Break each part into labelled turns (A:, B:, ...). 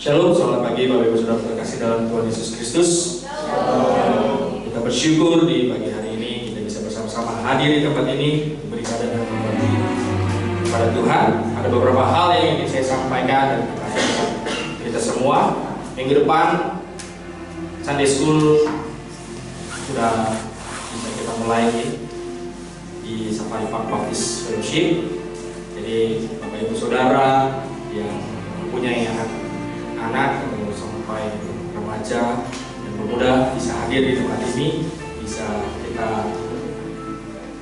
A: Shalom, selamat pagi Bapak Ibu Saudara terkasih dalam Tuhan Yesus Kristus. Kita bersyukur di pagi hari ini kita bisa bersama-sama hadir di tempat ini beribadah dan berbakti kepada Tuhan. Ada beberapa hal yang ingin saya sampaikan dan kita semua. Minggu depan Sunday School sudah bisa kita mulai di Safari Park Baptist Fellowship. Jadi Bapak Ibu Saudara yang mempunyai anak atau sampai remaja dan pemuda bisa hadir di tempat ini, bisa kita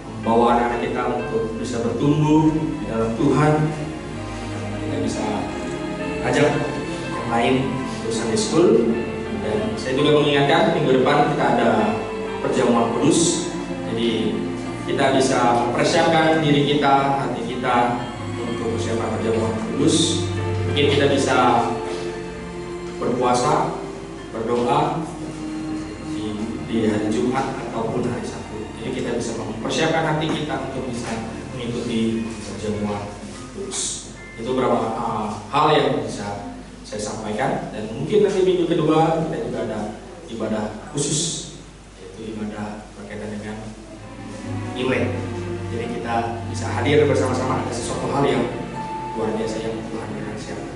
A: membawa anak-anak kita untuk bisa bertumbuh di dalam Tuhan. Kita bisa ajak yang lain untuk Sunday School. Dan saya juga mengingatkan minggu depan kita ada perjamuan kudus. Jadi kita bisa mempersiapkan diri kita, hati kita untuk persiapan perjamuan kudus. Mungkin kita bisa berpuasa, berdoa di hari Jumat ataupun hari Sabtu. Jadi kita bisa mempersiapkan hati kita untuk bisa mengikuti perjamuan kudus. Itu beberapa hal yang bisa saya sampaikan. Dan mungkin nanti minggu kedua kita juga ada ibadah khusus, yaitu ibadah berkaitan dengan Imlek. Jadi kita bisa hadir bersama-sama, ada sesuatu hal yang luar biasa yang Tuhan berikan siapa.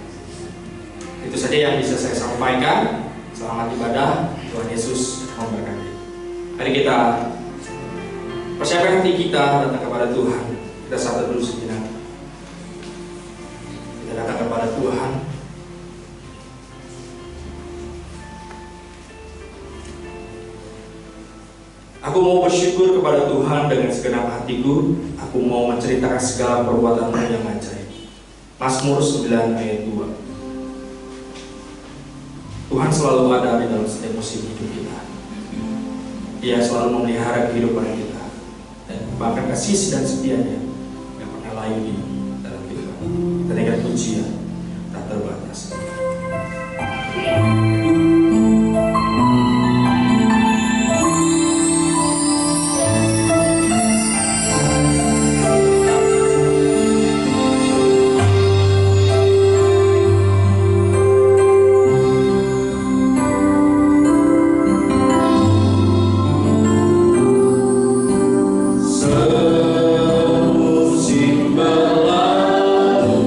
A: Itu saja yang bisa saya sampaikan. Selamat ibadah, Tuhan Yesus memberkati. Mari kita persiapkan hati kita datang kepada Tuhan. Kita satu dulu sejenak. Kita datang kepada Tuhan. Aku mau bersyukur kepada Tuhan dengan segenap hatiku. Aku mau menceritakan segala perbuatan-Mu yang ajaib. Mazmur 9 ayat 2. Tuhan selalu ada di dalam setiap musim hidup kita. Dia selalu memelihara kehidupan kita, dan bahkan kasih dan setianya yang pernah layu di dalam kehidupan. Kita naikkan pujian tak terbatas.
B: Semusim berlalu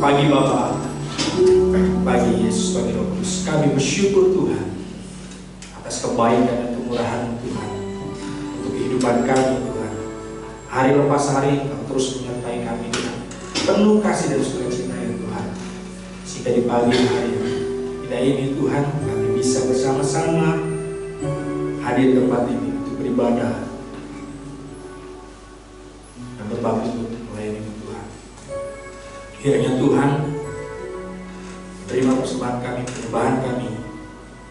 A: Bagi Bapa, bagi Yesus, bagi Roh Kudus, kami bersyukur Tuhan atas kebaikan dan kemurahan Tuhan untuk kehidupan kami Tuhan. Hari lepas hari Engkau terus menyertai kami Tuhan, penuh kasih dan sukacita ya Tuhan. Sehingga di pagi hari ini Tuhan, kami bisa bersama-sama hadir di tempat ini untuk beribadah dan berbakti untuk melayani Tuhan. Kiranya Tuhan terima persembahan kami, penyembahan kami,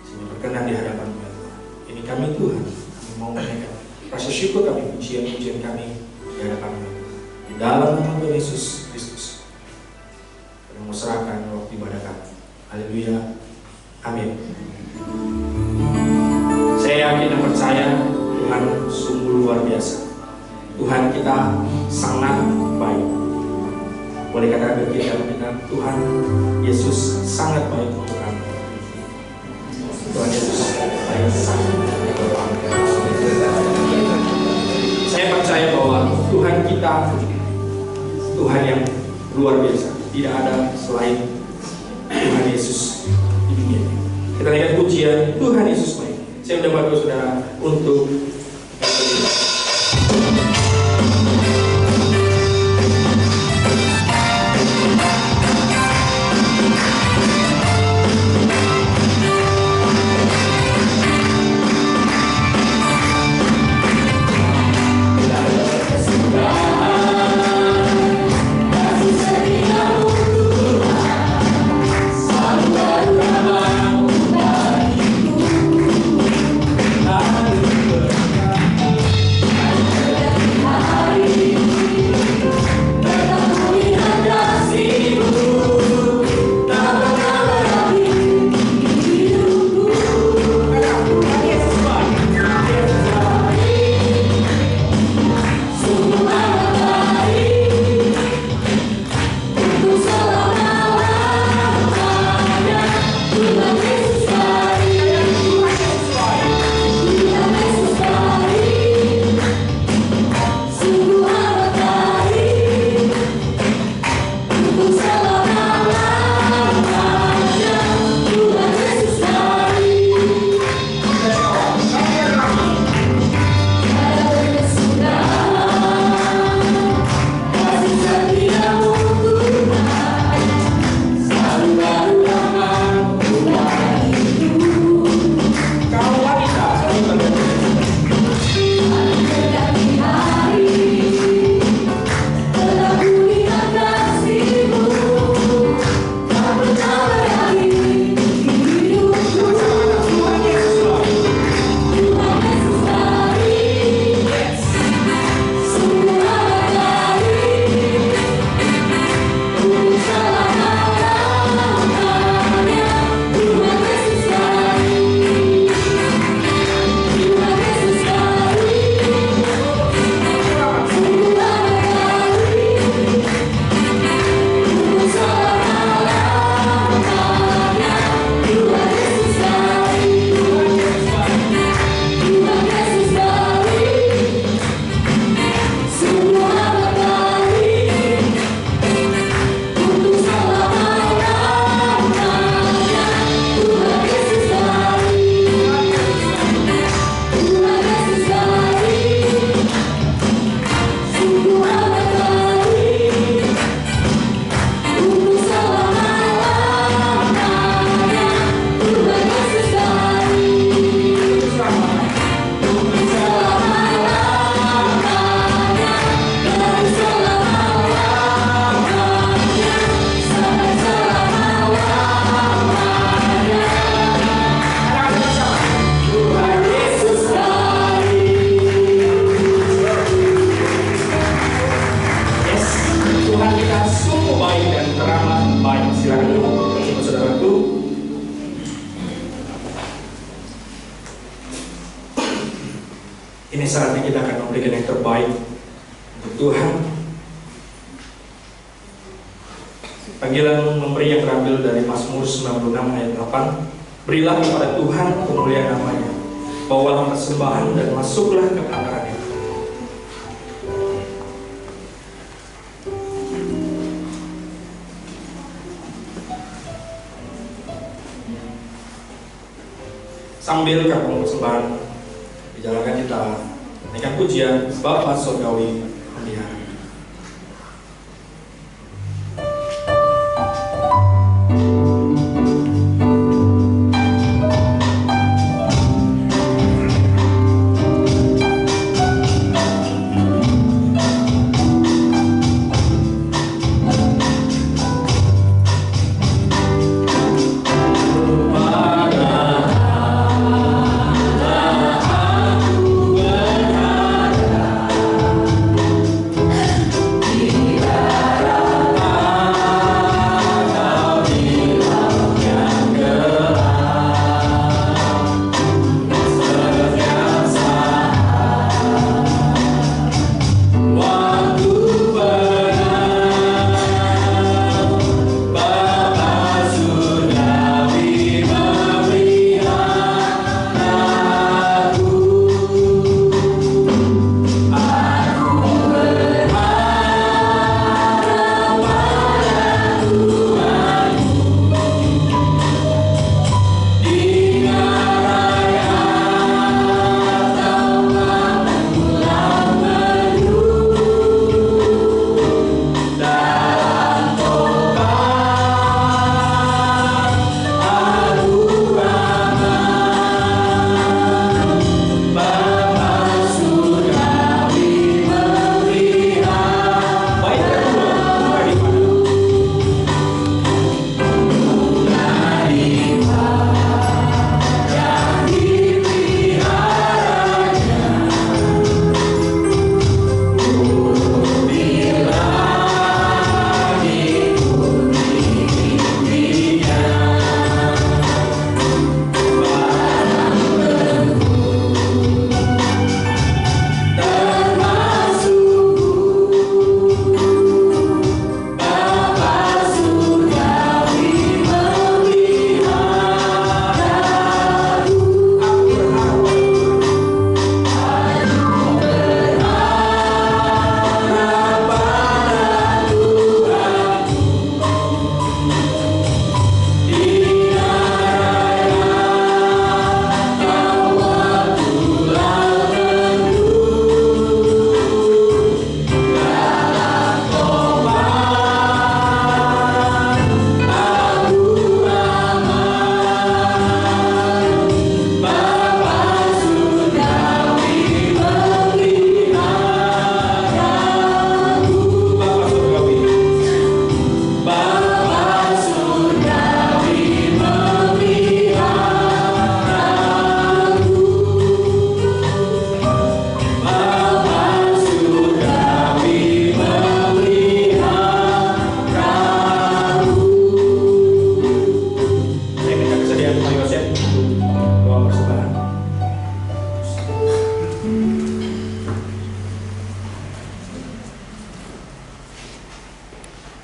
A: sehingga berkenan di hadapan Tuhan. Ini kami Tuhan, kami mau menaikkan rasa syukur kami, pujian-pujian kami di hadapan Tuhan. Di dalam nama Tuhan Yesus Kristus, kami mau serahkan waktu ibadah kami. Haleluya, amin. Saya yakin dan percaya Tuhan sungguh luar biasa. Tuhan kita sangat baik. Boleh katakan kita Tuhan Yesus sangat baik untuk kami. Tuhan Yesus baik sangat. Saya percaya bahwa Tuhan kita Tuhan yang luar biasa. Tidak ada selain Tuhan Yesus di dunia ini. Kita naikkan pujian Tuhan Yesus baik. Saya sudah bantu saudara untuk ini saatnya kita akan memberikan yang terbaik untuk Tuhan. Panggilan memberi yang terambil dari Mazmur 96 ayat 8. Berilah kepada Tuhan kemuliaan namanya, bawalah persembahan dan masuklah ke hadirat-Nya. sambil kami persembahan dijalankan kita naikkan pujian Bapa Surgawi Pelihara.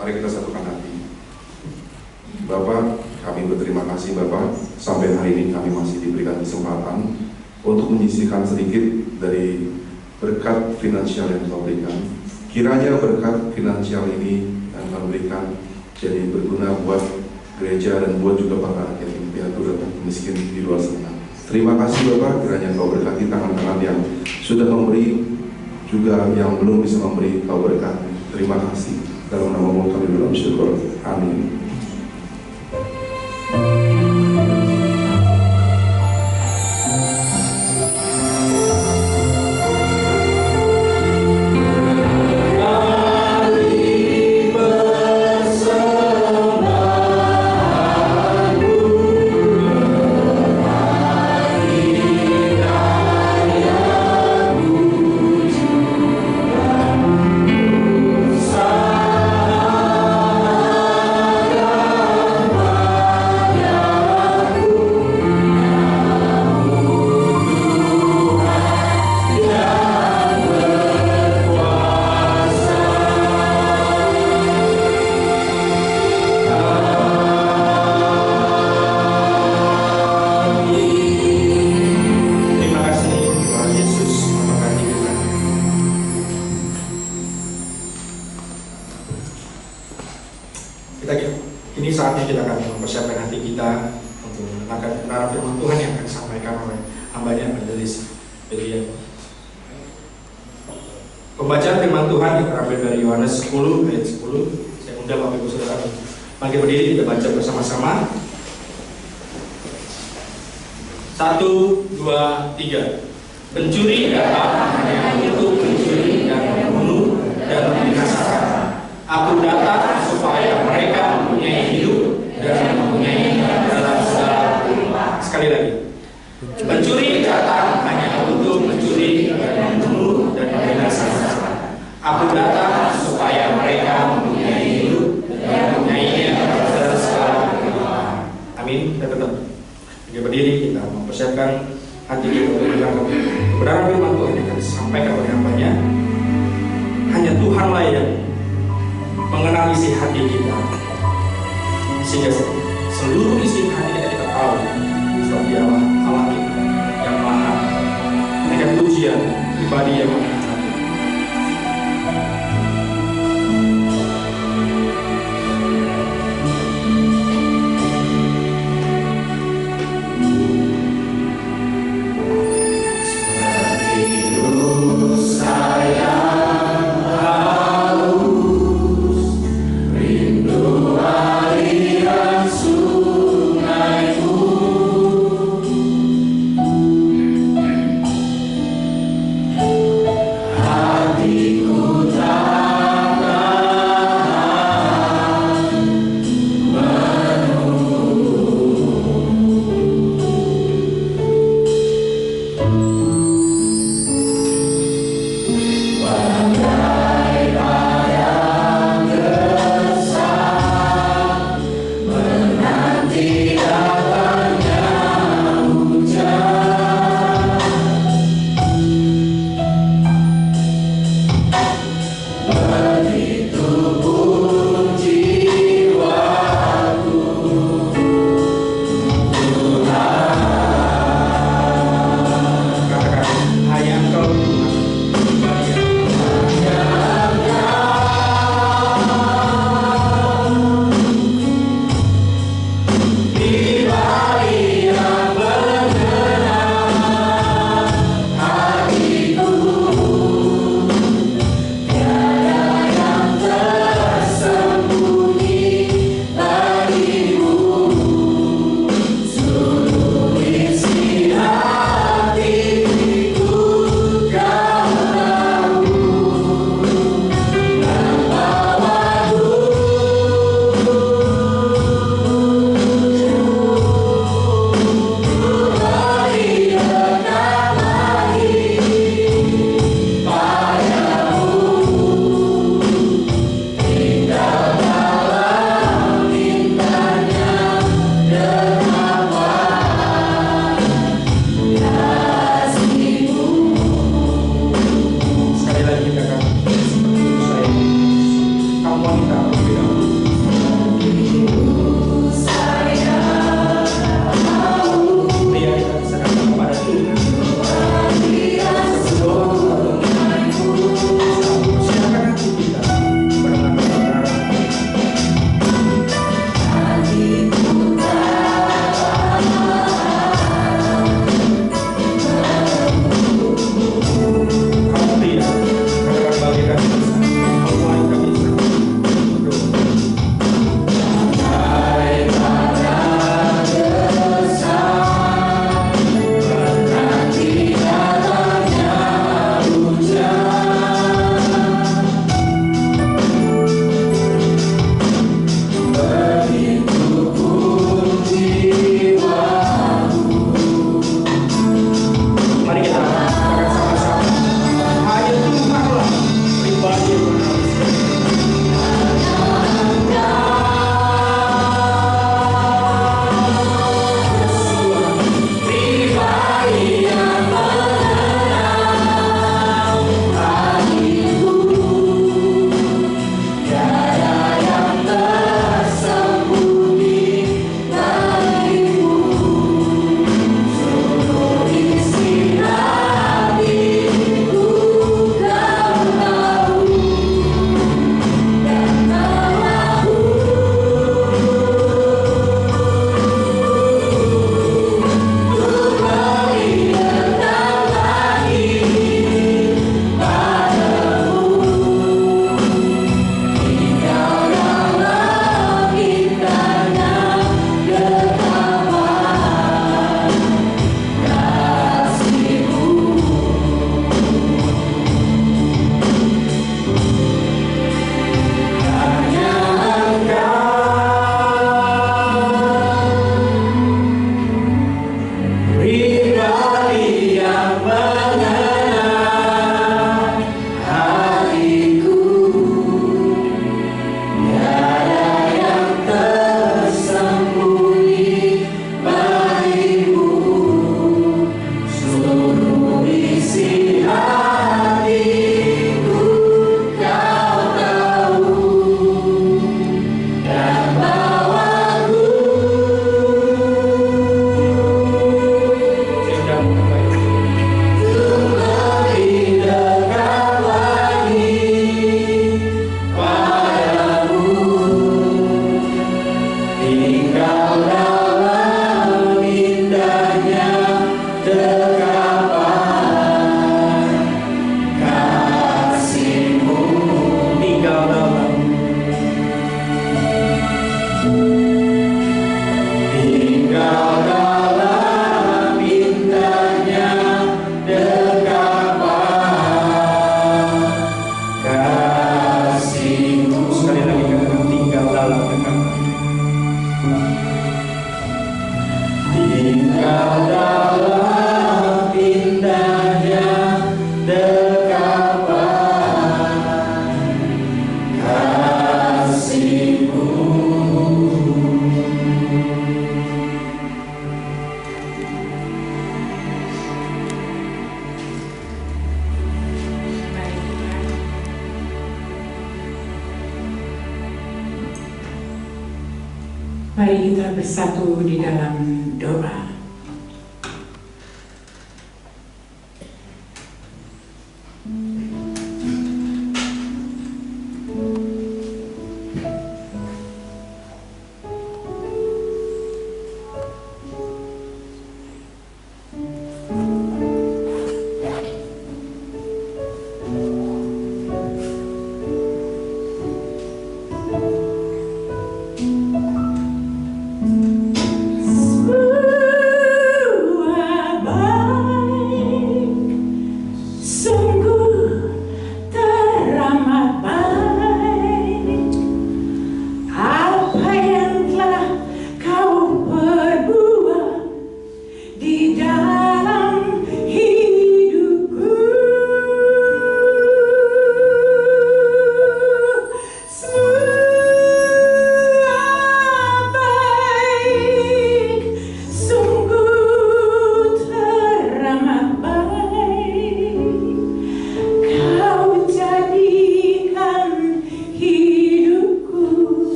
B: Mari kita satukan hati. Bapak, kami berterima kasih Bapak, sampai hari ini kami masih diberikan kesempatan untuk menyisihkan sedikit dari berkat finansial yang Kau berikan. Kiranya berkat finansial ini yang Kau berikan jadi berguna buat gereja dan buat juga para yatim piatu dan miskin di luar sana. Terima kasih Bapak, kiranya Kau berkati tangan-tangan yang sudah memberi, juga yang belum bisa memberi, Kau berkati. Terima kasih. Dalam nama-Mu kami bersyukur. Amin.
A: Ini saatnya kita akan mempersiapkan hati kita untuk mendengarkan kebenaran firman Tuhan yang akan disampaikan oleh hambanya Majelis Belia. Pembacaan firman Tuhan yang terambil dari Yohanes 10 ayat 10. Saya undang Bapak Ibu Saudara bangkit berdiri, kita baca bersama-sama. 1, 2, 3. Pencuri datang hanya untuk mencuri dan membunuh dan membinasakan. Aku datang supaya mereka mempunyai hidup dan mempunyai dalam segala rupa. Sekali lagi. Pencuri datang hanya untuk mencuri dan membunuh dan membinasakan. Aku datang supaya mereka mempunyai hidup dan mempunyainya dalam segala rupa. Amin. Kita tetap berdiri, kita mempersiapkan hati kita untuk mendengar kebenaran firman Tuhan yang akan disampaikan oleh hambanya. Hanya Tuhanlah yang mengenal isi hati kita, sehingga seluruh isi hati kita tahu sebab Dialah Allah kita yang maha memberikan pujian pribadi yang maha.
C: Mari kita bersatu di dalam doa.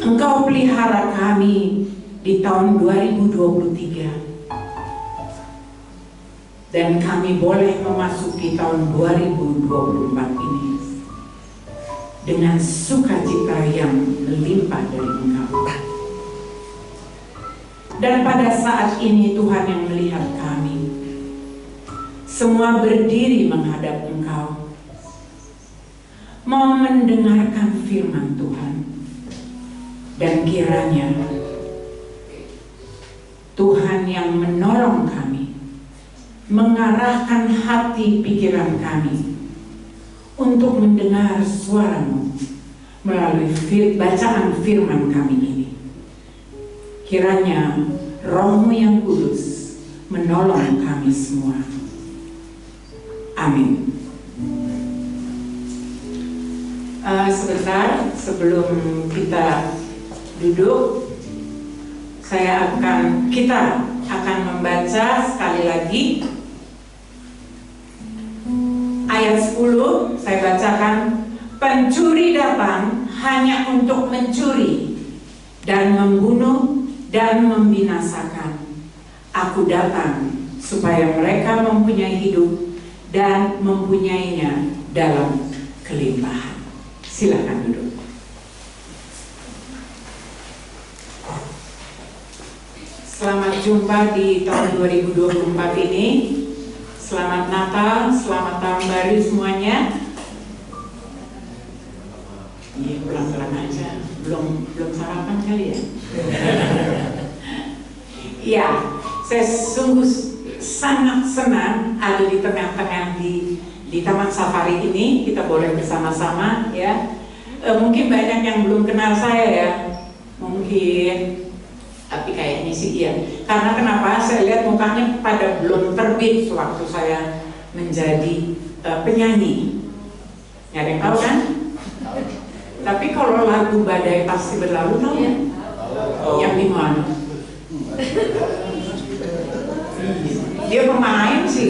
C: Engkau pelihara kami di tahun 2023 dan kami boleh memasuki tahun 2024 ini dengan sukacita yang melimpah dari Engkau. Dan pada saat ini Tuhan yang melihat kami semua berdiri menghadap Engkau, mau mendengarkan firman Tuhan. Dan kiranya Tuhan yang menolong kami, mengarahkan hati pikiran kami untuk mendengar suara-Mu melalui bacaan firman kami ini. Kiranya Roh-Mu yang kudus menolong kami semua. Amin. Sebentar sebelum kita duduk, kita akan membaca sekali lagi ayat 10. Saya bacakan. Pencuri datang hanya untuk mencuri dan membunuh dan membinasakan. Aku datang supaya mereka mempunyai hidup dan mempunyainya dalam kelimpahan. Silakan duduk. Selamat jumpa di tahun 2024 ini. Selamat Natal, selamat tahun baru semuanya. Iya, pelan-pelan aja. Belum sarapan kali ya. Ya, saya sungguh sangat senang ada di tengah-tengah di Taman Safari ini. Kita boleh bersama-sama ya. Mungkin banyak yang belum kenal saya ya. Mungkin, tapi kayaknya sih iya. Karena kenapa? Saya lihat mukanya pada belum terbit sewaktu saya menjadi penyanyi. Nggak ada yang tahu kan? Tapi kalau lagu Badai Pasti Berlalu tahu ya? Yang di mana? Dia pemain sih.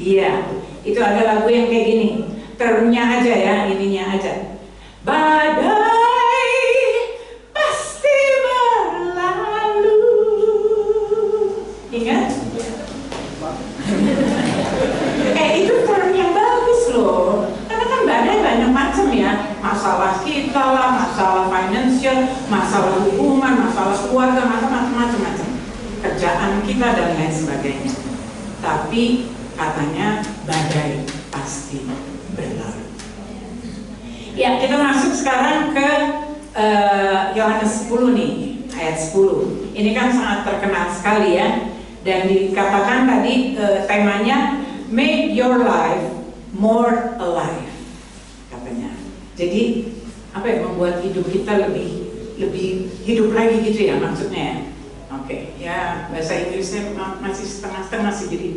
C: Iya, itu ada lagu yang kayak gini. Termnya aja ya, ininya aja. Badai pasti berlalu. Ingat? Itu term yang bagus loh. Karena kan badai banyak macam ya. Masalah kita lah, masalah financial, masalah hubungan, masalah keluarga, macam-macam. Kerjaan kita dan lain sebagainya. Tapi katanya badai pasti berlalu. Ya, kita masuk sekarang ke Yohanes 10 nih, ayat 10. Ini kan sangat terkenal sekali ya. Dan dikatakan tadi temanya make your life more alive, katanya. Jadi apa ya, membuat hidup kita lebih hidup lagi gitu ya maksudnya ya. Oke, ya bahasa Inggrisnya masih setengah-setengah sih, jadi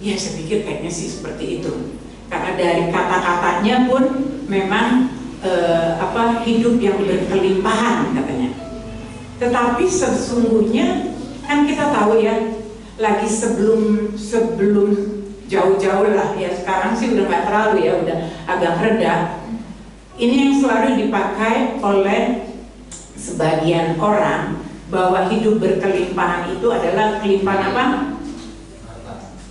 C: Ya saya pikir kayaknya sih seperti itu. Karena dari kata-katanya pun memang hidup yang berkelimpahan katanya. Tetapi sesungguhnya kan kita tahu ya, lagi sebelum jauh-jauh lah ya, sekarang sih udah nggak terlalu ya, udah agak reda. Ini yang selalu dipakai oleh sebagian orang, bahwa hidup berkelimpahan itu adalah kelimpahan apa?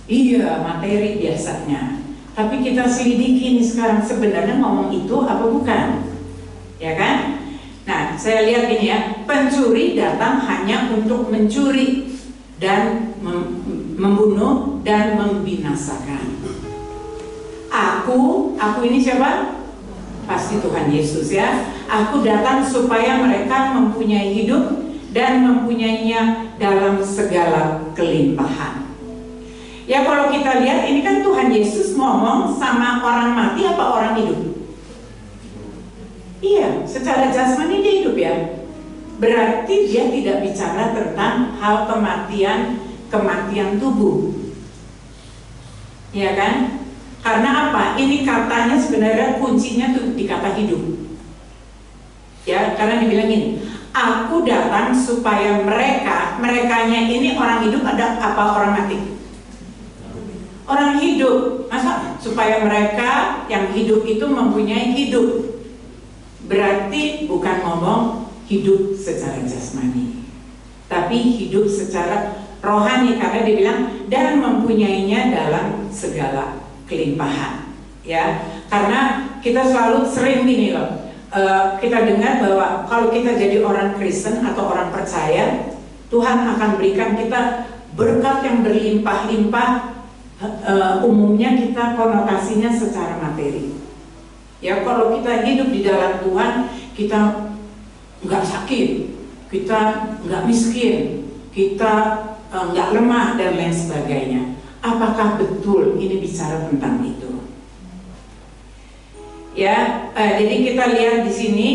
C: Iya, materi biasanya. Tapi kita selidiki nih sekarang, sebenarnya ngomong itu apa bukan? Ya kan? Nah, saya lihat ini ya, pencuri datang hanya untuk mencuri dan membunuh dan membinasakan. Aku ini siapa? Pasti Tuhan Yesus ya. Aku datang supaya mereka mempunyai hidup dan mempunyainya dalam segala kelimpahan. Ya kalau kita lihat ini kan Tuhan Yesus ngomong sama orang mati apa orang hidup? Iya, secara jasmani dia hidup ya. Berarti dia tidak bicara tentang hal kematian tubuh. Iya kan? Karena apa? Ini katanya sebenarnya kuncinya tuh di kata hidup. Ya, karena dibilang gini, aku datang supaya merekanya ini orang hidup ada apa orang mati? Orang hidup. Masa supaya mereka yang hidup itu mempunyai hidup. Berarti bukan ngomong hidup secara jasmani, tapi hidup secara rohani, karena dia bilang dan mempunyainya dalam segala kelimpahan. Ya, karena kita selalu sering gini loh, kita dengar bahwa kalau kita jadi orang Kristen atau orang percaya, Tuhan akan berikan kita berkat yang berlimpah-limpah. Umumnya kita konotasinya secara materi. Ya, kalau kita hidup di dalam Tuhan, kita nggak sakit, kita nggak miskin, kita nggak lemah dan lain sebagainya. Apakah betul ini bicara tentang itu? Ya, jadi kita lihat di sini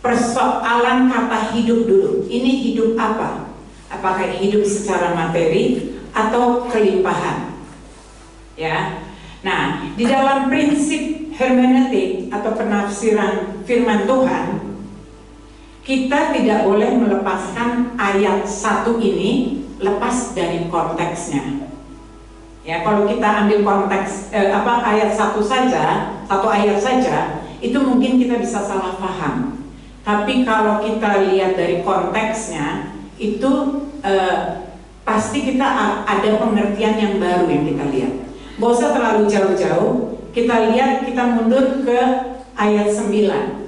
C: persoalan kata hidup dulu. Ini hidup apa? Apakah ini hidup secara materi atau kelimpahan? Ya, nah di dalam prinsip hermeneutik atau penafsiran firman Tuhan, kita tidak boleh melepaskan ayat 1 ini lepas dari konteksnya. Ya, kalau kita ambil konteks ayat satu ayat saja, itu mungkin kita bisa salah paham. Tapi kalau kita lihat dari konteksnya, itu pasti kita ada pengertian yang baru yang kita lihat. Gak usah terlalu jauh-jauh, kita lihat, kita mundur ke ayat 9.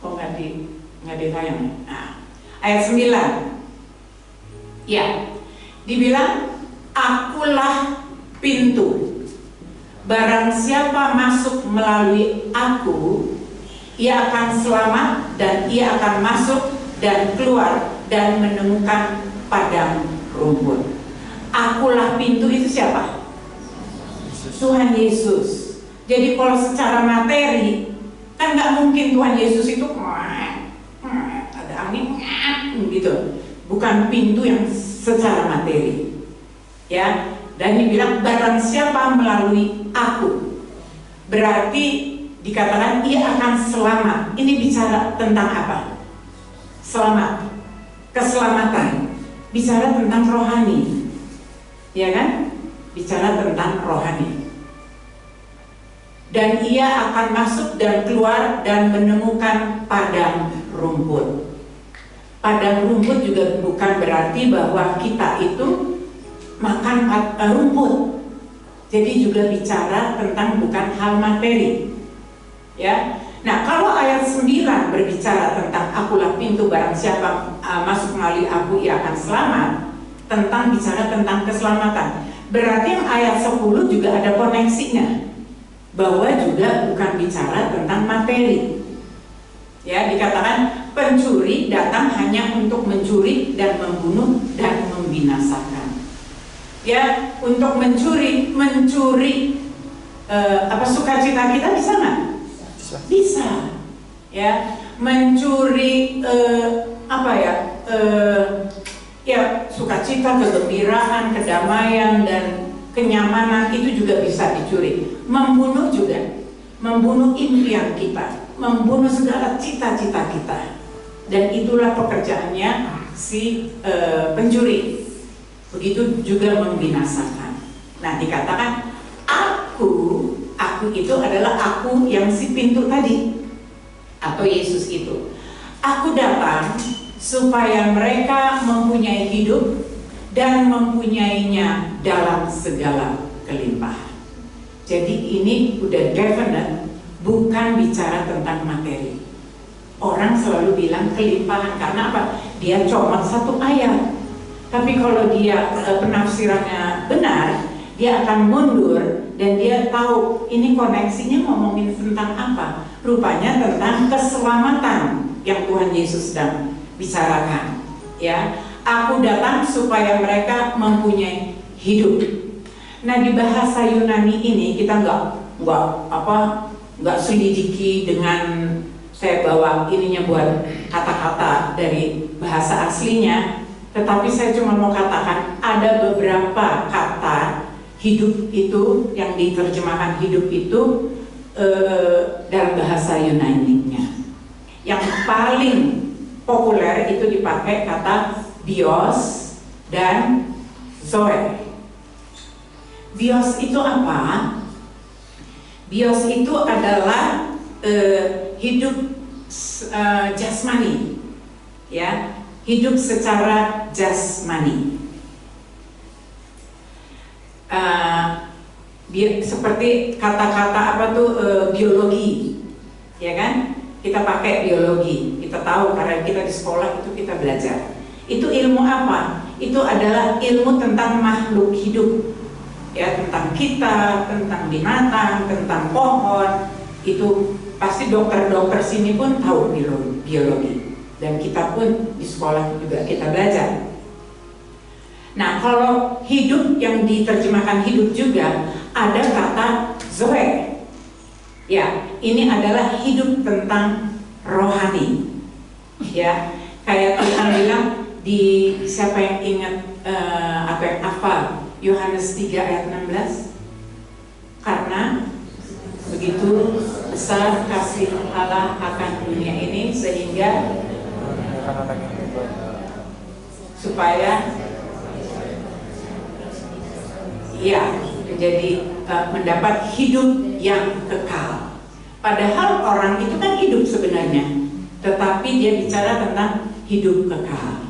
C: Oh nggak ditayang. Nah, ayat 9. Ya, dibilang akulah pintu. Barang siapa masuk melalui aku, ia akan selamat dan ia akan masuk dan keluar dan menemukan padang rumput. Akulah pintu itu siapa? Tuhan Yesus. Jadi kalau secara materi kan nggak mungkin Tuhan Yesus itu ada angin gitu. Bukan pintu yang secara materi. Ya, dan dibilang barang siapa melalui aku, berarti dikatakan ia akan selamat. Ini bicara tentang apa? Selamat, keselamatan. Bicara tentang rohani, ya kan? Bicara tentang rohani. Dan ia akan masuk dan keluar dan menemukan padang rumput. Padang rumput juga bukan berarti bahwa kita itu makan rumput. Jadi juga bicara tentang bukan hal materi. Ya. Nah, kalau ayat 9 berbicara tentang akulah pintu, barang siapa masuk melalui aku ia akan selamat, tentang bicara tentang keselamatan. Berarti yang ayat 10 juga ada koneksinya, bahwa juga bukan bicara tentang materi. Ya, dikatakan pencuri datang hanya untuk mencuri dan membunuh dan membinasakan. Ya, untuk mencuri sukacita kita bisa nggak? Bisa. Ya, mencuri sukacita, kegembiraan, kedamaian dan kenyamanan itu juga bisa dicuri. Membunuh juga, membunuh impian kita, membunuh segala cita-cita kita. Dan itulah pekerjaannya si pencuri. Begitu juga membinasakan. Nah, dikatakan aku itu adalah aku yang si pintu tadi, atau Yesus itu. Aku datang supaya mereka mempunyai hidup dan mempunyainya dalam segala kelimpahan. Jadi ini udah definite, bukan bicara tentang materi. Orang selalu bilang kelimpahan karena apa? Dia comot satu ayat. Tapi kalau dia penafsirannya benar, dia akan mundur dan dia tahu ini koneksinya ngomongin tentang apa. Rupanya tentang keselamatan yang Tuhan Yesus sedang bicarakan. Ya, aku datang supaya mereka mempunyai hidup. Nah, di bahasa Yunani ini kita nggak selidiki dengan saya bawa ininya buat kata-kata dari bahasa aslinya. Tetapi saya cuma mau katakan ada beberapa kata hidup itu yang diterjemahkan hidup itu dalam bahasa Yunani-nya. Yang paling populer itu dipakai kata bios dan zoe. Bios itu apa? Bios itu adalah hidup jasmani, ya. Hidup secara jasmani, seperti kata-kata apa tuh biologi, ya kan? Kita pakai biologi, kita tahu karena kita di sekolah itu kita belajar. Itu ilmu apa? Itu adalah ilmu tentang makhluk hidup, ya, tentang kita, tentang binatang, tentang pohon. Itu pasti dokter-dokter sini pun tahu biologi. Dan kita pun di sekolah juga kita belajar. Nah, kalau hidup yang diterjemahkan hidup juga ada kata zoe. Ya, ini adalah hidup tentang rohani. Ya, kayak Tuhan bilang di siapa yang ingat apa yang hafal Yohanes 3 ayat 16? Karena begitu besar kasih Allah akan dunia ini sehingga supaya ya menjadi mendapat hidup yang kekal. Padahal orang itu kan hidup sebenarnya, tetapi dia bicara tentang hidup kekal.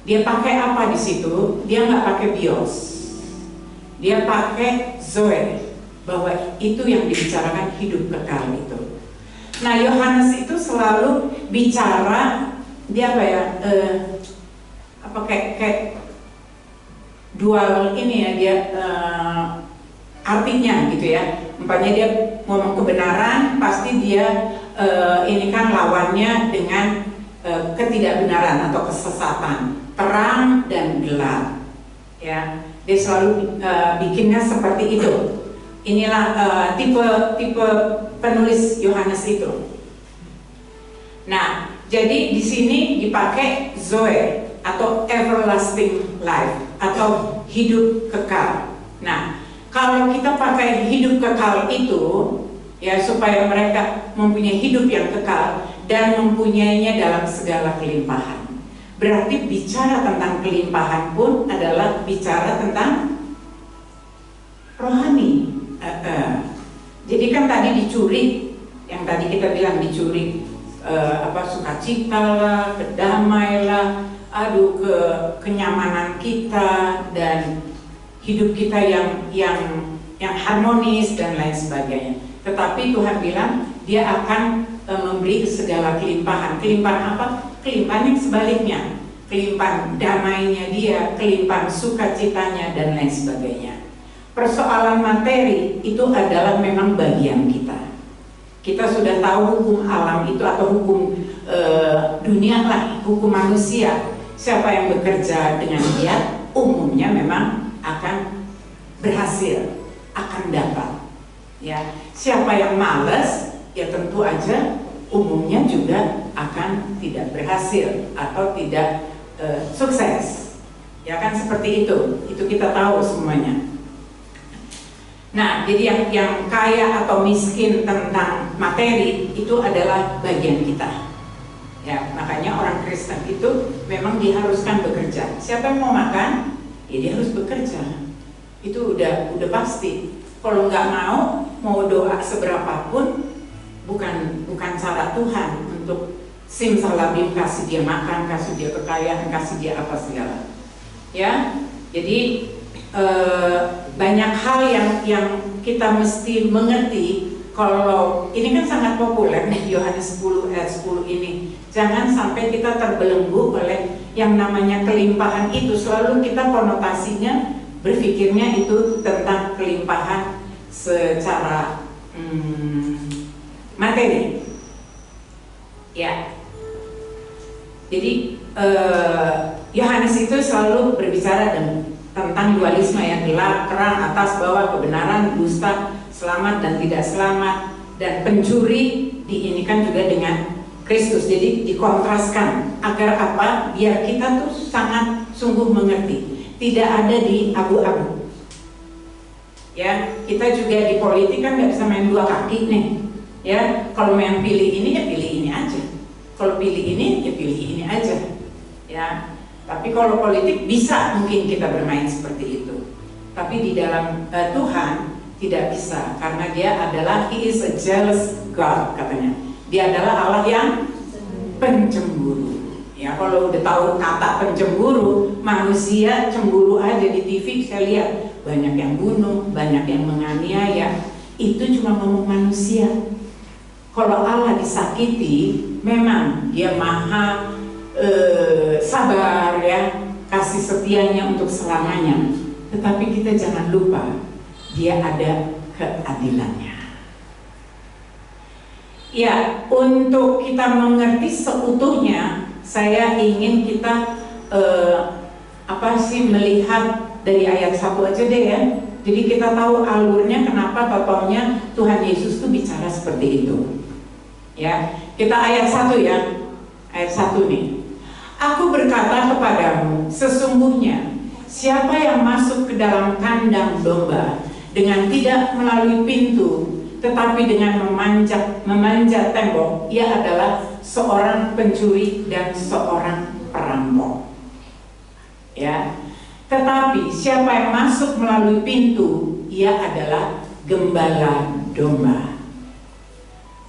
C: Dia pakai apa di situ? Dia nggak pakai bios, dia pakai zoe, bahwa itu yang dibicarakan hidup kekal itu. Nah, Yohanes itu selalu bicara dia apa ya? Kayak dual ini ya, dia artinya gitu ya. Umpamanya dia ngomong kebenaran, pasti dia ini kan lawannya dengan ketidakbenaran atau kesesatan, terang dan gelap. Ya, dia selalu bikinnya seperti itu. Inilah tipe penulis Yohanes itu. Nah, jadi di sini dipakai zoe atau everlasting life atau hidup kekal. Nah, kalau kita pakai hidup kekal itu ya supaya mereka mempunyai hidup yang kekal dan mempunyainya dalam segala kelimpahan. Berarti bicara tentang kelimpahan pun adalah bicara tentang rohani. Jadi kan tadi dicuri, yang tadi kita bilang dicuri sukacita lah, kedamai lah, kenyamanan kita dan hidup kita yang harmonis dan lain sebagainya. Tetapi Tuhan bilang dia akan memberi segala kelimpahan. Kelimpahan apa? Kelimpahan yang sebaliknya, kelimpahan damainya dia, kelimpahan sukacitanya dan lain sebagainya. Persoalan materi itu adalah memang bagian kita. Kita sudah tahu hukum alam itu atau hukum dunia lah, hukum manusia. Siapa yang bekerja dengan giat umumnya memang akan berhasil, akan dapat. Ya, siapa yang malas ya tentu aja umumnya juga akan tidak berhasil atau tidak sukses. Ya kan seperti itu kita tahu semuanya. Nah, jadi yang kaya atau miskin tentang materi itu adalah bagian kita. Ya, makanya orang Kristen itu memang diharuskan bekerja. Siapa yang mau makan, ya dia harus bekerja. Itu udah pasti. Kalau nggak mau doa seberapapun, bukan cara Tuhan untuk simsalabim kasih dia makan, kasih dia kekayaan, kasih dia apa segala. Ya, jadi banyak hal yang kita mesti mengerti. Kalau ini kan sangat populer nih, Yohanes 10 ayat 10 ini. Jangan sampai kita terbelenggu oleh yang namanya kelimpahan itu. Selalu kita konotasinya berpikirnya itu tentang kelimpahan secara materi. Ya. Jadi Yohanes itu selalu berbicara tentang dualisme yang gelap, terang, atas, bawah, kebenaran, dusta, selamat dan tidak selamat, dan pencuri diinikan juga dengan Kristus. Jadi dikontraskan agar apa? Biar kita tuh sangat sungguh mengerti, tidak ada di abu-abu. Ya, kita juga di politik kan nggak bisa main dua kaki nih. Ya, kalau main pilih ini ya pilih ini aja. Kalau pilih ini ya pilih ini aja. Ya. Tapi kalau politik bisa mungkin kita bermain seperti itu. Tapi di dalam Tuhan tidak bisa, karena dia adalah He is a jealous God katanya. Dia adalah Allah yang pencemburu. Ya, kalau udah tahu kata pencemburu, manusia cemburu aja di TV saya lihat banyak yang bunuh, banyak yang menganiaya. Itu cuma ngomong manusia. Kalau Allah disakiti, memang dia maha sabar ya, kasih setianya untuk selamanya. Tetapi kita jangan lupa dia ada keadilannya. Ya, untuk kita mengerti seutuhnya, saya ingin kita melihat dari ayat 1 aja deh ya. Jadi kita tahu alurnya kenapa totalnya Tuhan Yesus itu bicara seperti itu. Ya, kita ayat 1 ya. Ayat 1 nih. Aku berkata kepadamu, sesungguhnya siapa yang masuk ke dalam kandang domba dengan tidak melalui pintu, tetapi dengan memanjat tembok, ia adalah seorang pencuri dan seorang perampok. Ya. Tetapi siapa yang masuk melalui pintu, ia adalah gembala domba.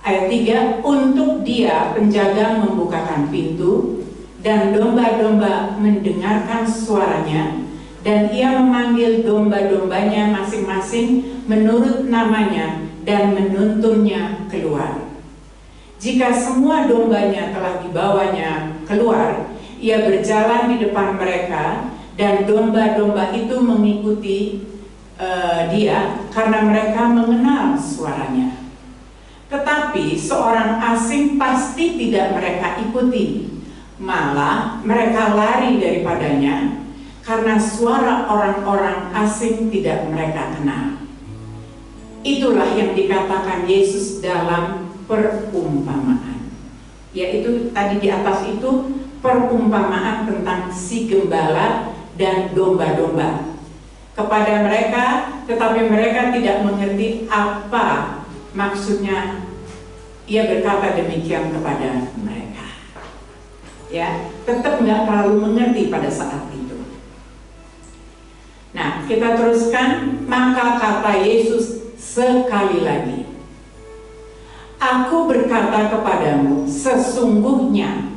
C: Ayat 3, untuk dia penjaga membukakan pintu, dan domba-domba mendengarkan suaranya, dan ia memanggil domba-dombanya masing-masing menurut namanya dan menuntunnya keluar. Jika semua dombanya telah dibawanya keluar, ia berjalan di depan mereka, dan domba-domba itu mengikuti dia karena mereka mengenal suaranya. Tetapi seorang asing pasti tidak mereka ikuti, malah mereka lari daripadanya karena suara orang-orang asing tidak mereka kenal. Itulah yang dikatakan Yesus dalam perumpamaan. Yaitu tadi di atas itu perumpamaan tentang si gembala dan domba-domba kepada mereka, tetapi mereka tidak mengerti apa maksudnya ia berkata demikian kepada mereka. Ya, tetap nggak terlalu mengerti pada saat itu. Nah, kita teruskan. Maka kata Yesus sekali lagi, aku berkata kepadamu, sesungguhnya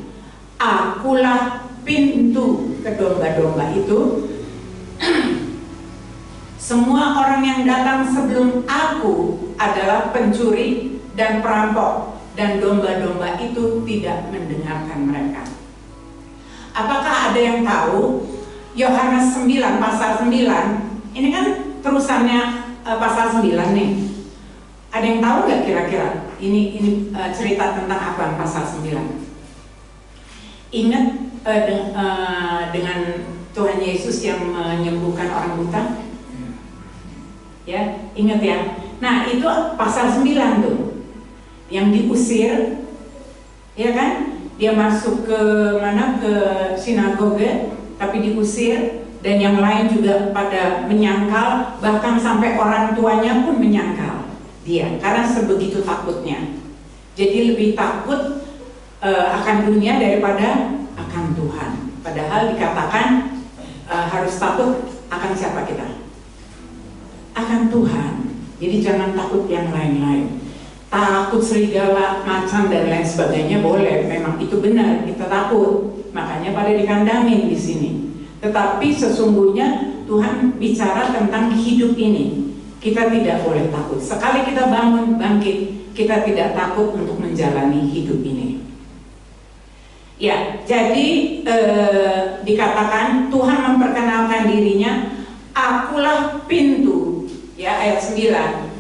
C: akulah pintu ke domba-domba itu. Semua orang yang datang sebelum aku adalah pencuri dan perampok, dan domba-domba itu tidak mendengarkan mereka. Apakah ada yang tahu Yohanes 9 pasal 9? Ini kan terusannya pasal 9 nih. Ada yang tahu nggak kira-kira ini cerita tentang apa pasal 9? Ingat dengan Tuhan Yesus yang menyembuhkan orang buta? Ya, ingat ya. Nah, itu pasal 9 tuh. Yang diusir, ya kan? Dia masuk ke mana, ke sinagoge, tapi diusir, dan yang lain juga pada menyangkal, bahkan sampai orang tuanya pun menyangkal dia karena sebegitu takutnya. Jadi lebih takut akan dunia daripada akan Tuhan. Padahal dikatakan harus takut akan siapa kita? Akan Tuhan. Jadi jangan takut yang lain-lain. Takut serigala, macan dan lain sebagainya boleh, memang itu benar, kita takut. Makanya pada dikandamin di sini. Tetapi sesungguhnya Tuhan bicara tentang hidup ini. Kita tidak boleh takut. Sekali kita bangun, bangkit, kita tidak takut untuk menjalani hidup ini. Ya, jadi dikatakan Tuhan memperkenalkan dirinya, akulah pintu. Ya, ayat 9.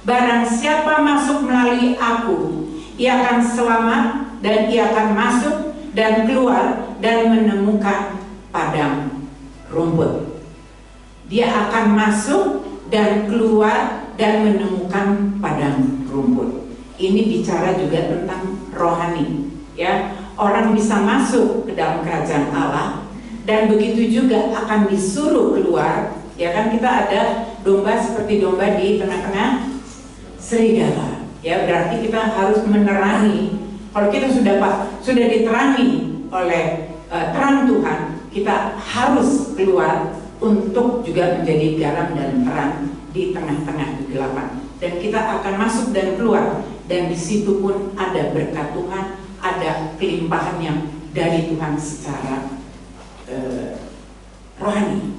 C: Barang siapa masuk melalui aku, ia akan selamat dan ia akan masuk dan keluar dan menemukan padang rumput. Dia akan masuk dan keluar dan menemukan padang rumput. Ini bicara juga tentang rohani, ya. Orang bisa masuk ke dalam kerajaan Allah dan begitu juga akan disuruh keluar. Ya kan, kita ada domba seperti domba di tengah-tengah serigala. Ya, berarti kita harus menerangi. Kalau kita sudah diterangi oleh terang Tuhan, kita harus keluar untuk juga menjadi garam dan terang di tengah-tengah kegelapan. Dan kita akan masuk dan keluar, dan di situ pun ada berkat Tuhan, ada kelimpahan yang dari Tuhan secara rohani.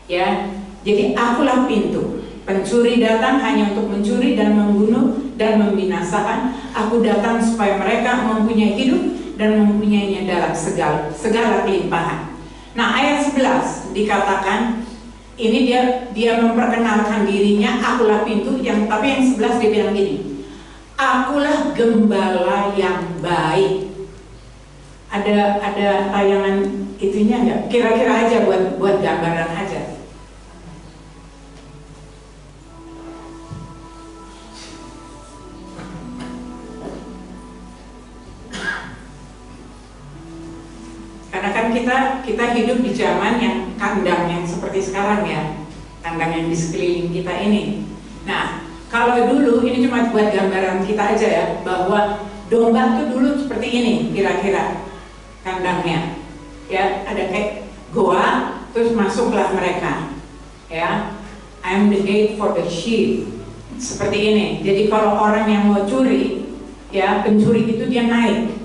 C: Ya, jadi akulah pintu. Pencuri datang hanya untuk mencuri dan membunuh dan membinasakan. Aku datang supaya mereka mempunyai hidup dan mempunyainya dalam segala kelimpahan. Nah, ayat 11 dikatakan ini dia memperkenalkan dirinya, akulah pintu. Tapi yang 11 dia bilang gini, akulah gembala yang baik. Ada tayangan itunya nggak? Kira-kira aja buat gambaran aja. Karena kan kita hidup di zaman yang kandang yang seperti sekarang ya, kandang yang di sekeliling kita ini. Nah, kalau dulu ini cuma buat gambaran kita aja ya, bahwa domba itu dulu seperti ini kira-kira kandangnya. Ya, ada kayak goa, terus masuklah mereka. Ya, I'm the gate for the sheep. Seperti ini. Jadi kalau orang yang mau curi, ya pencuri itu dia naik,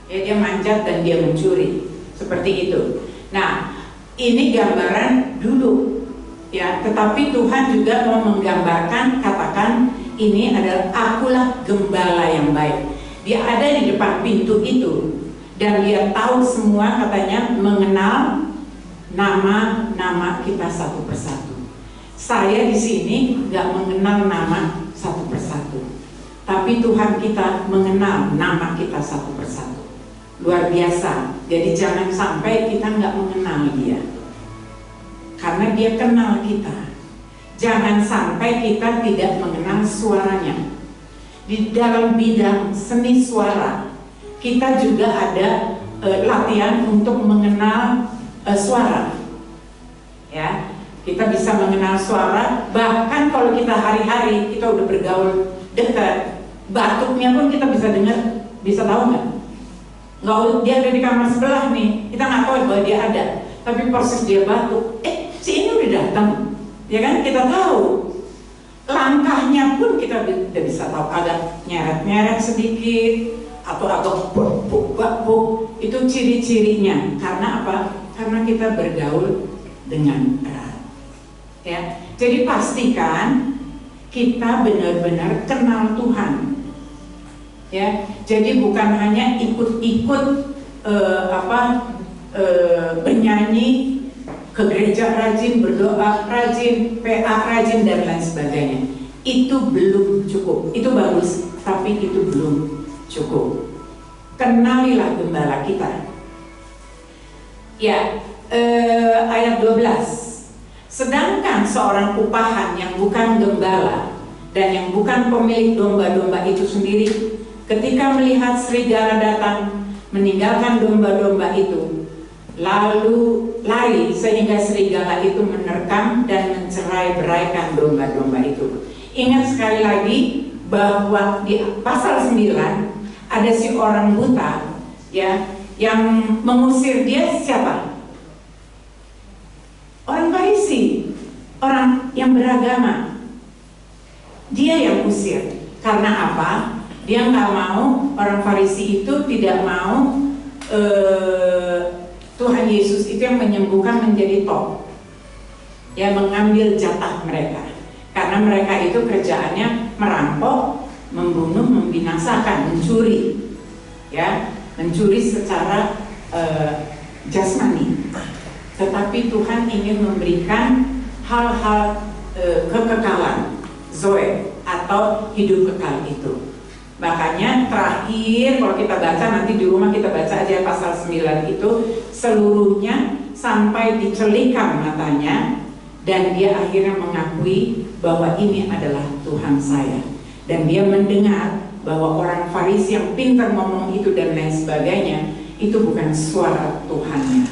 C: ya dia manjat dan dia mencuri. Seperti itu. Nah, ini gambaran dulu, ya. Tetapi Tuhan juga mau menggambarkan, katakan ini adalah akulah gembala yang baik. Dia ada di depan pintu itu dan dia tahu semua, katanya mengenal nama-nama kita satu persatu. Saya di sini nggak mengenal nama satu persatu, tapi Tuhan kita mengenal nama kita satu persatu. Luar biasa. Jadi jangan sampai kita nggak mengenal dia, karena dia kenal kita. Jangan sampai kita tidak mengenal suaranya. Di dalam bidang seni suara, kita juga ada latihan untuk mengenal suara. Ya, kita bisa mengenal suara. Bahkan kalau kita hari-hari kita udah bergaul dekat, batuknya pun kita bisa dengar, bisa tahu nggak? Nggak, dia ada di kamar sebelah nih, kita nggak tahu bahwa dia ada, tapi proses dia batuk, si ini udah datang, ya kan, kita tahu. Langkahnya pun kita udah bisa tahu, agak nyeret-nyeret sedikit atau agak buk-buk, itu ciri-cirinya. Karena apa? Karena kita bergaul dengan erat. Ya, jadi pastikan kita benar-benar kenal Tuhan. Ya, jadi bukan hanya ikut-ikut bernyanyi ke gereja rajin, berdoa rajin, PA rajin dan lain sebagainya. Itu belum cukup. Itu bagus, tapi itu belum cukup. Kenalilah gembala kita. Ya, ayat 12. Sedangkan seorang upahan yang bukan gembala dan yang bukan pemilik domba-domba itu sendiri, ketika melihat serigala datang meninggalkan domba-domba itu, lalu lari sehingga serigala itu menerkam dan mencerai-beraikan domba-domba itu. Ingat sekali lagi bahwa di pasal 9 ada si orang buta ya, yang mengusir dia siapa? Orang Farisi, orang yang beragama. Dia yang usir. Karena apa? Dia nggak mau, orang Farisi itu tidak mau Tuhan Yesus itu yang menyembuhkan menjadi top, yang mengambil jatah mereka. Karena mereka itu kerjaannya merampok, membunuh, membinasakan, mencuri, ya, mencuri secara jasmani. Tetapi Tuhan ingin memberikan hal-hal kekekalan, zoe, atau hidup kekal itu. Makanya terakhir kalau kita baca, nanti di rumah kita baca aja pasal 9 itu seluruhnya sampai dicelikan matanya, dan dia akhirnya mengakui bahwa ini adalah Tuhan saya. Dan dia mendengar bahwa orang Farisi yang pintar ngomong itu dan lain sebagainya itu bukan suara Tuhannya.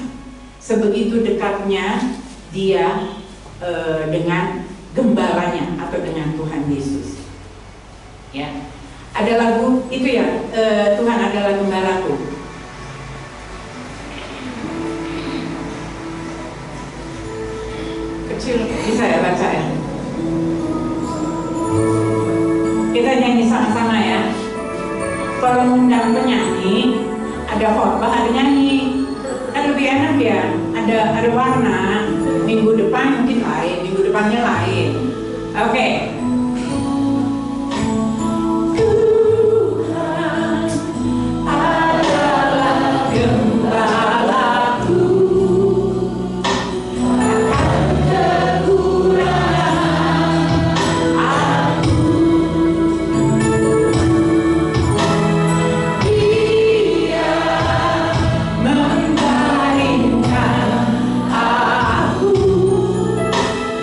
C: Sebegitu dekatnya dia dengan gembalanya atau dengan Tuhan Yesus. Ya. Ada lagu itu ya, Tuhan adalah gembalaku. Kecil bisa ya baca ya. Kita nyanyi sama-sama ya. Kalau mengundang penyanyi, ada khotbah, ada nyanyi, kan lebih enak ya. Ada warna. Minggu depan mungkin lain, minggu depannya lain. Oke.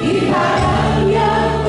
D: Di padang yang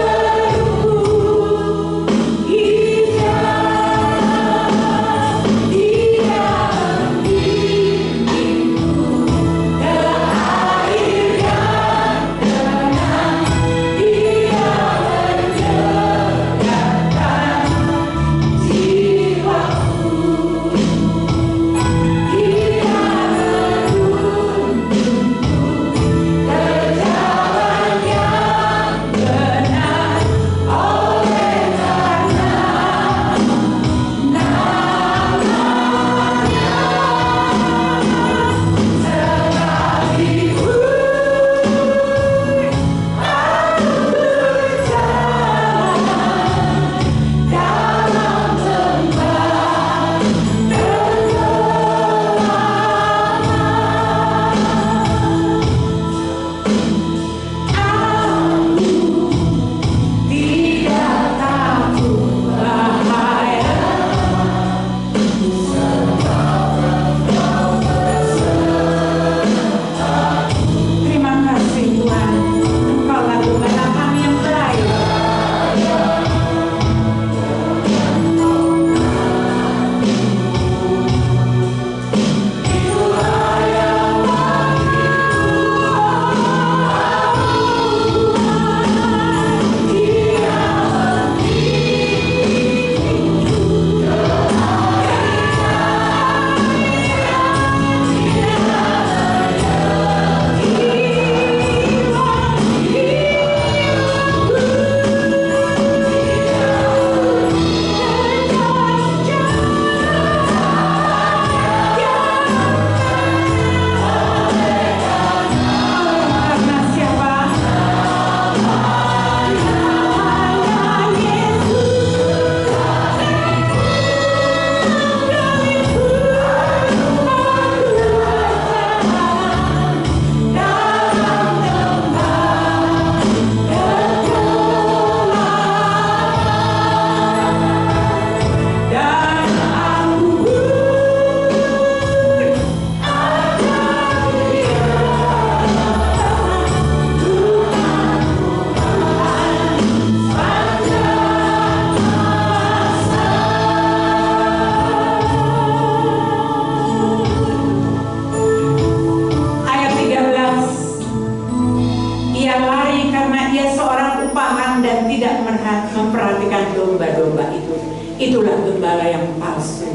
C: memperhatikan domba-domba itu. Itulah gembala yang palsu.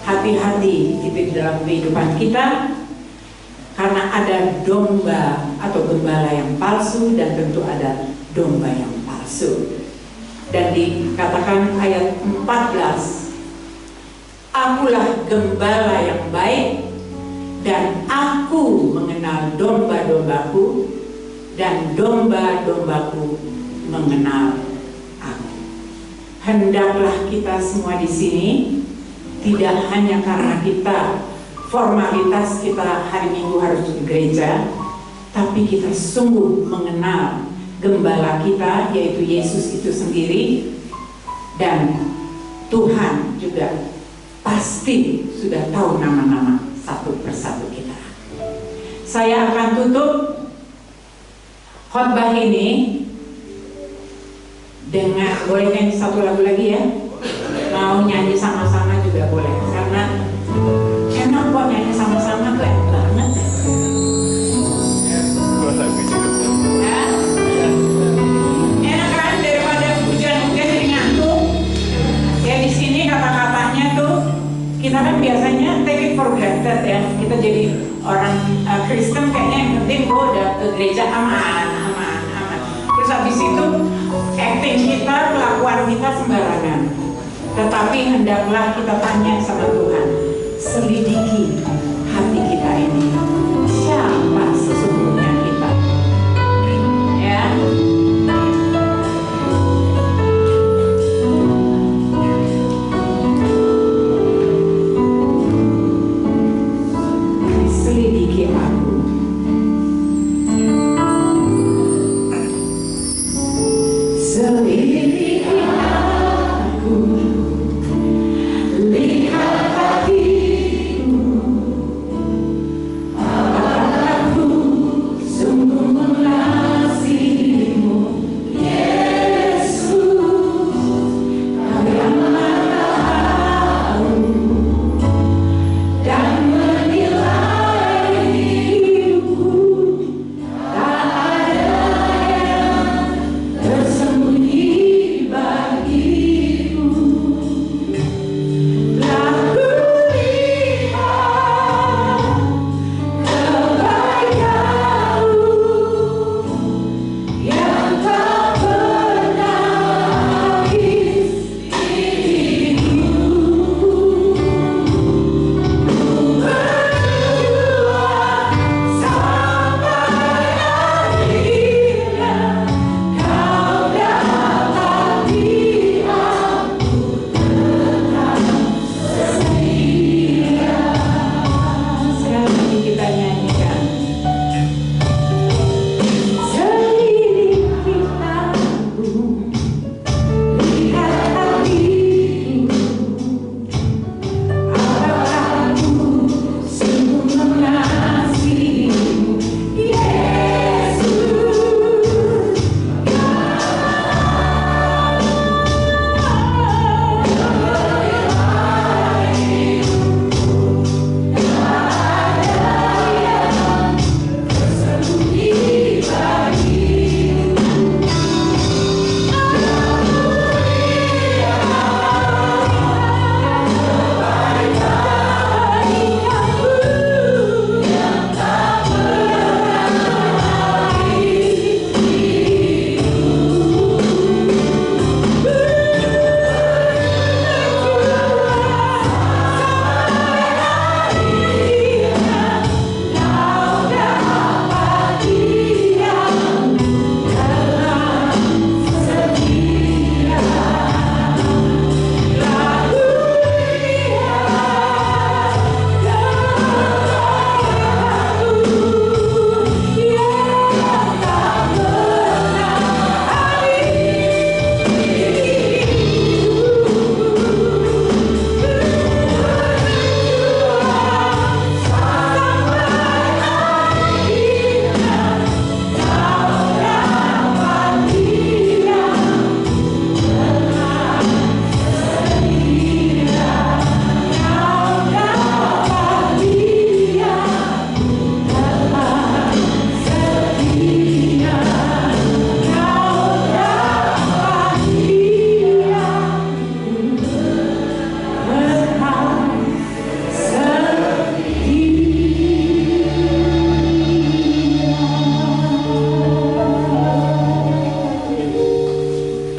C: Hati-hati di dalam kehidupan kita, karena ada domba atau gembala yang palsu dan tentu ada domba yang palsu. Dan dikatakan ayat 14, akulah gembala yang baik dan aku mengenal domba-dombaku dan domba-dombaku mengenal aku. Hendaklah kita semua di sini tidak hanya karena kita formalitas kita hari Minggu harus di gereja, tapi kita sungguh mengenal gembala kita, yaitu Yesus itu sendiri, dan Tuhan juga pasti sudah tahu nama-nama satu persatu kita. Saya akan tutup khotbah ini dengan, boleh nyanyi satu lagu lagi ya? Mau nyanyi sama-sama juga boleh, karena enak kok nyanyi sama-sama tuh enak banget ya. Enak kan, daripada hujan-hujan jadi ngantuk. Ya di sini kata-katanya tuh kita kan biasanya take it for granted ya. Kita jadi orang Kristen kayaknya yang penting udah ke gereja aman. Terus habis itu acting kita, kelakuan kita sembarangan. Tetapi hendaklah kita tanya sama Tuhan, selidiki hati kita ini, siapa sesungguhnya kita, ya. Selidiki aku, selidiki aku, lihat hatiku, apakah aku sungguh mengasihimu, Yesus. Kau yang tahu dan menilai hidupku, tak ada yang tersembunyi bagi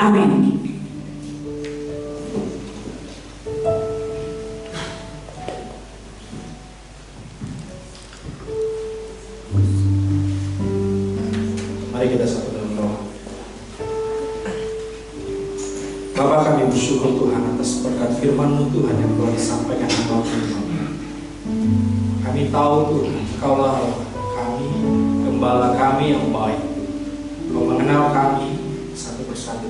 C: Amin.
A: Mari kita satu dalam doa. Bapa, kami bersyukur Tuhan atas berkat firman-Mu Tuhan yang telah disampaikan kepada kami. Kami tahu Tuhan, Engkaulah Allah kami, Gembala kami yang baik. Kau mengenal kami satu persatu.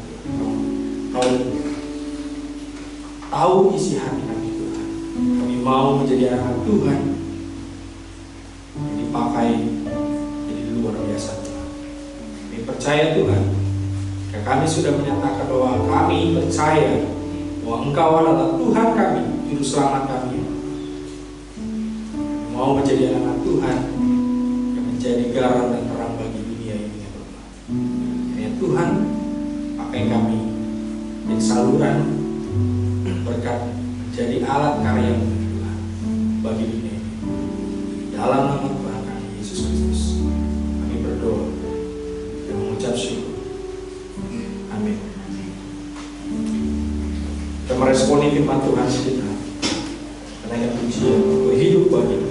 A: Kau tahu isi hati kami Tuhan. Kami mau menjadi anak Tuhan yang dipakai jadi luar biasa Tuhan. Kami percaya Tuhan, karena kami sudah menyatakan bahwa kami percaya bahwa Engkau adalah Tuhan kami, Juru Selamat kami. Mau menjadi anak Tuhan yang menjadi garam dan terang bagi dunia ini ya Bapak. Ya Tuhan, pakai kami menjadi saluran berkat, menjadi alat karya-Mu Tuhan bagi dunia ini. Dalam nama Tuhan kami Yesus Kristus, kami berdoa dan mengucap syukur. Amin. Kita meresponi firman Tuhan kita, menaikkan pujian untuk hidup bagi kita.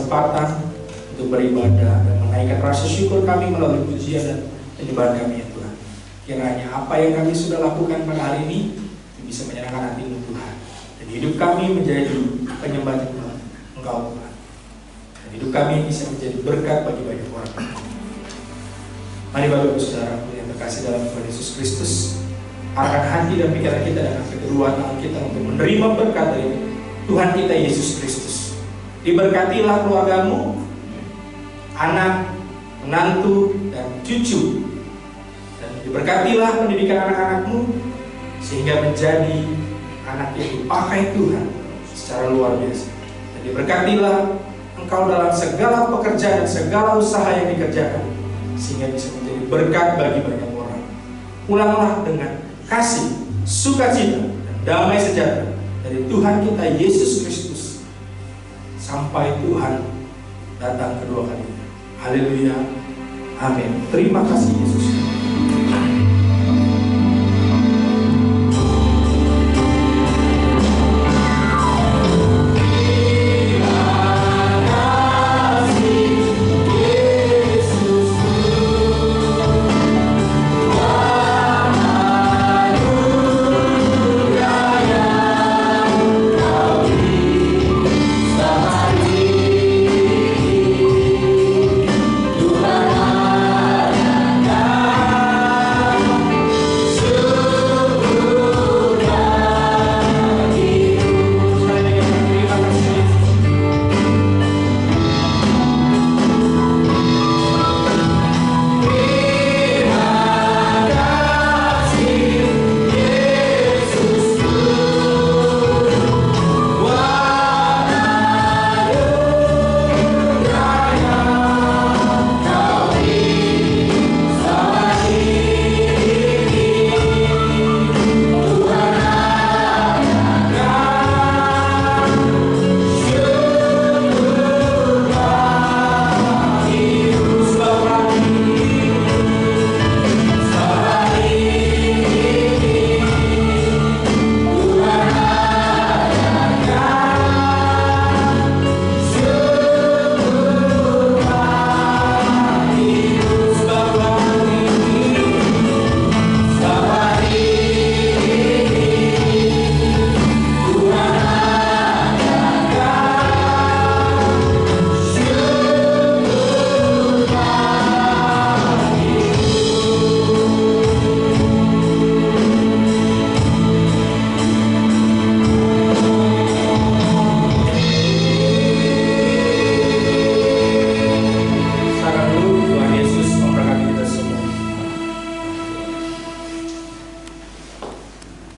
A: kesempatan untuk beribadah dan menaikkan rasa syukur kami melalui pujian dan penyembahan kami ya Tuhan. Kiranya apa yang kami sudah lakukan pada hari ini bisa menyenangkan hati-Mu Tuhan. Dan hidup kami menjadi penyembah Engkau Tuhan. Dan hidup kami bisa menjadi berkat bagi banyak orang. Mari Bapak Ibu Saudaraku yang terkasih dalam Tuhan Yesus Kristus, arahkan hati dan pikiran kita dan kedua tangan kita untuk menerima berkat dari Tuhan kita Yesus Kristus. Diberkatilah keluargamu, anak, menantu, dan cucu. Dan diberkatilah pendidikan anak-anakmu sehingga menjadi anak yang dipakai Tuhan secara luar biasa. Dan diberkatilah engkau dalam segala pekerjaan dan segala usaha yang dikerjakan sehingga bisa menjadi berkat bagi banyak orang. Pulanglah dengan kasih, sukacita, dan damai sejahtera dari Tuhan kita Yesus Kristus sampai Tuhan datang kedua kalinya. Haleluya. Amin. Terima kasih Yesus.